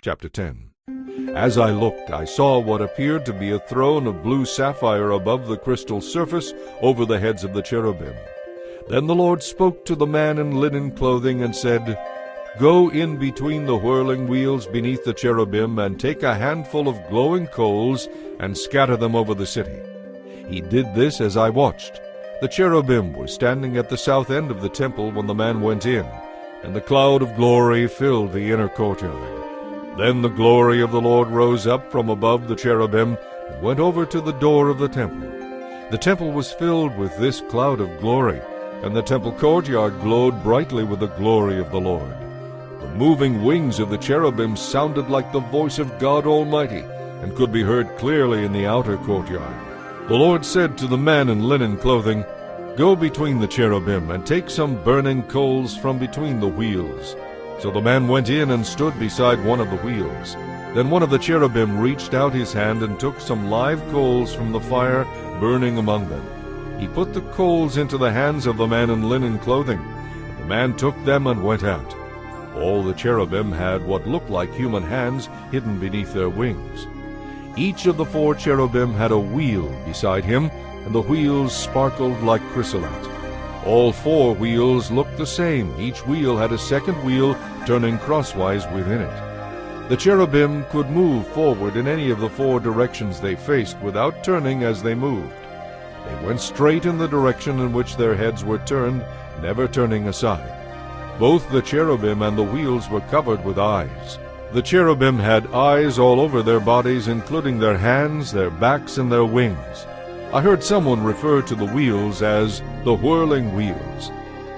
Chapter 10. As I looked, I saw what appeared to be a throne of blue sapphire above the crystal surface over the heads of the cherubim. Then the Lord spoke to the man in linen clothing and said, "Go in between the whirling wheels beneath the cherubim and take a handful of glowing coals and scatter them over the city." He did this as I watched. The cherubim were standing at the south end of the temple when the man went in, and the cloud of glory filled the inner courtyard. Then the glory of the Lord rose up from above the cherubim and went over to the door of the temple. The temple was filled with this cloud of glory, and the temple courtyard glowed brightly with the glory of the Lord. The moving wings of the cherubim sounded like the voice of God Almighty, and could be heard clearly in the outer courtyard. The Lord said to the man in linen clothing, "Go between the cherubim and take some burning coals from between the wheels." So the man went in and stood beside one of the wheels. Then one of the cherubim reached out his hand and took some live coals from the fire burning among them. He put the coals into the hands of the man in linen clothing. The man took them and went out. All the cherubim had what looked like human hands hidden beneath their wings. Each of the 4 cherubim had a wheel beside him, and the wheels sparkled like chrysolite. All 4 wheels looked the same. Each wheel had a second wheel turning crosswise within it. The cherubim could move forward in any of the 4 directions they faced without turning as they moved. They went straight in the direction in which their heads were turned, never turning aside. Both the cherubim and the wheels were covered with eyes. The cherubim had eyes all over their bodies, including their hands, their backs, and their wings. I heard someone refer to the wheels as the whirling wheels.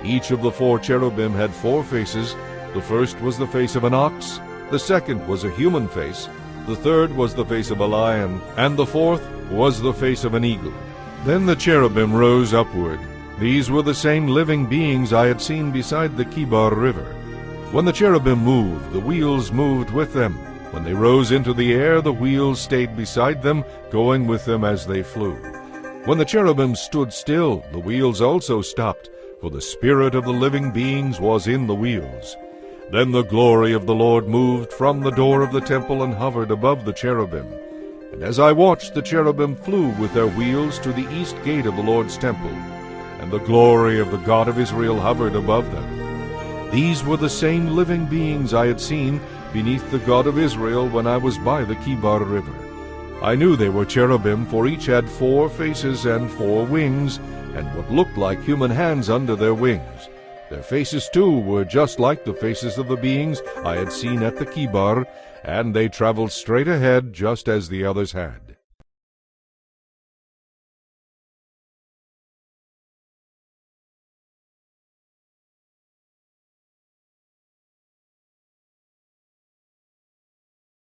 Each of the 4 cherubim had 4 faces. The first was the face of an ox, the second was a human face, the third was the face of a lion, and the fourth was the face of an eagle. Then the cherubim rose upward. These were the same living beings I had seen beside the Kibar River. When the cherubim moved, the wheels moved with them. When they rose into the air, the wheels stayed beside them, going with them as they flew. When the cherubim stood still, the wheels also stopped, for the spirit of the living beings was in the wheels. Then the glory of the Lord moved from the door of the temple and hovered above the cherubim. And as I watched, the cherubim flew with their wheels to the east gate of the Lord's temple, and the glory of the God of Israel hovered above them. These were the same living beings I had seen beneath the God of Israel when I was by the Kibar River. I knew they were cherubim, for each had 4 faces and 4 wings, and what looked like human hands under their wings. Their faces, too, were just like the faces of the beings I had seen at the Kibar, and they traveled straight ahead just as the others had.